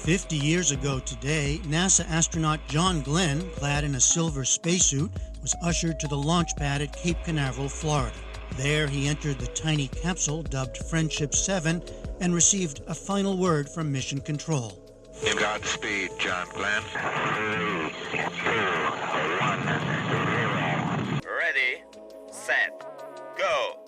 50 years ago today, NASA astronaut John Glenn, clad in a silver spacesuit, was ushered to the launch pad at Cape Canaveral, Florida. There, he entered the tiny capsule dubbed Friendship 7 and received a final word from Mission Control. Godspeed, John Glenn. 3, 2, 1, 0. Ready, set, go.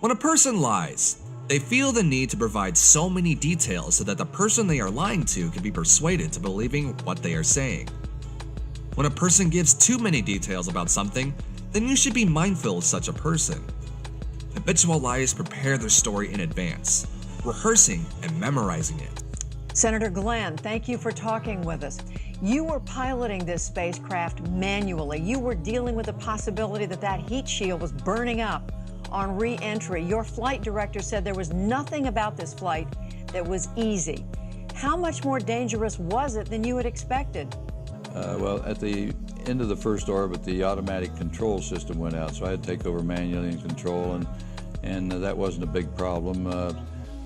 When a person lies, they feel the need to provide so many details so that the person they are lying to can be persuaded to believing what they are saying. When a person gives too many details about something, then you should be mindful of such a person. Habitual liars prepare their story in advance, rehearsing and memorizing it. Senator Glenn, thank you for talking with us. You were piloting this spacecraft manually. You were dealing with the possibility that that heat shield was burning up on re-entry. Your flight director said there was nothing about this flight that was easy. How much more dangerous was it than you had expected? Well, at the end of the first orbit, the automatic control system went out, so I had to take over manually and control, and that wasn't a big problem.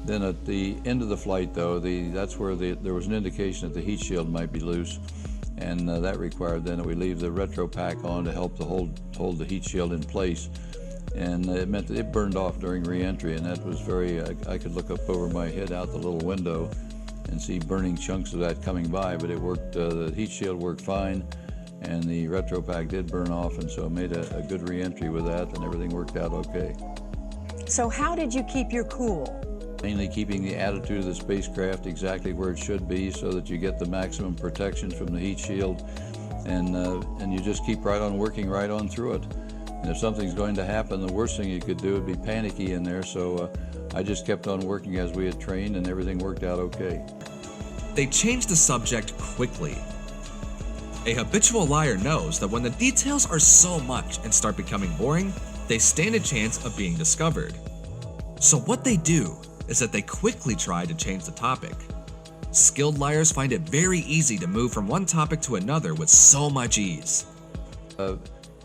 Then at the end of the flight, though, that's where there was an indication that the heat shield might be loose, and that required then that we leave the retro pack on to help to hold the heat shield in place. And it meant that it burned off during re-entry, and that was I could look up over my head out the little window and see burning chunks of that coming by, but it worked, the heat shield worked fine, and the retro pack did burn off, and so I made a good re-entry with that, and everything worked out okay. So how did you keep your cool? Mainly keeping the attitude of the spacecraft exactly where it should be so that you get the maximum protection from the heat shield, and you just keep right on working right on through it. And if something's going to happen, the worst thing you could do would be panicky in there, so I just kept on working as we had trained, and everything worked out okay. They changed the subject quickly. A habitual liar knows that when the details are so much and start becoming boring, they stand a chance of being discovered. So what they do is that they quickly try to change the topic. Skilled liars find it very easy to move from one topic to another with so much ease.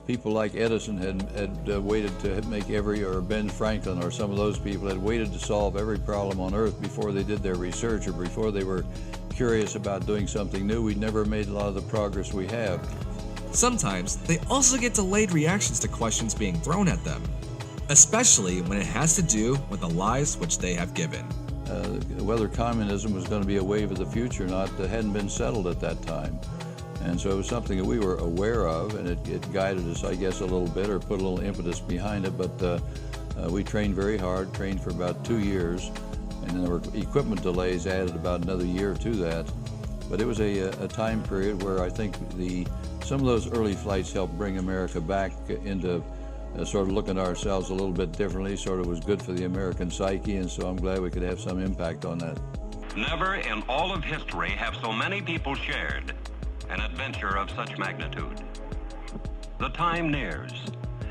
People like Edison had waited to make or Ben Franklin, or some of those people had waited to solve every problem on Earth before they did their research or before they were curious about doing something new. We'd never made a lot of the progress we have. Sometimes they also get delayed reactions to questions being thrown at them, especially when it has to do with the lies which they have given. Whether communism was going to be a wave of the future or not, hadn't been settled at that time. And so it was something that we were aware of, and it guided us, I guess, a little bit, or put a little impetus behind it. But we trained very hard, trained for about 2 years, and then there were equipment delays added about another year to that. But it was a time period where I think some of those early flights helped bring America back into sort of looking at ourselves a little bit differently. Sort of was good for the American psyche, and so I'm glad we could have some impact on that. Never in all of history have so many people shared an adventure of such magnitude. The time nears,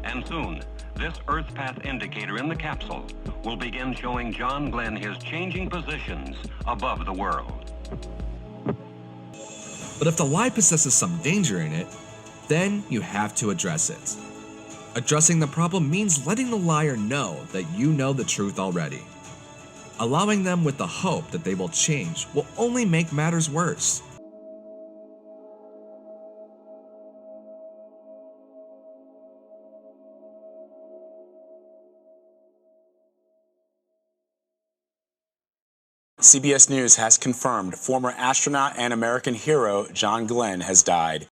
and soon this Earth Path indicator in the capsule will begin showing John Glenn his changing positions above the world. But if the lie possesses some danger in it, then you have to address it. Addressing the problem means letting the liar know that you know the truth already. Allowing them with the hope that they will change will only make matters worse. CBS News has confirmed former astronaut and American hero John Glenn has died.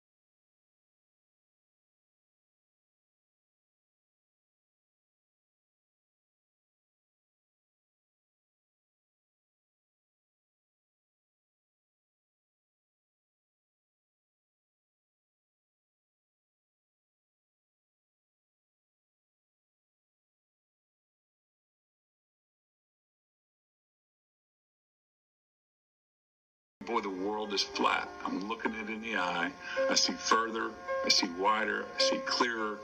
Boy, the world is flat. I'm looking it in the eye. I see further, I see wider, I see clearer.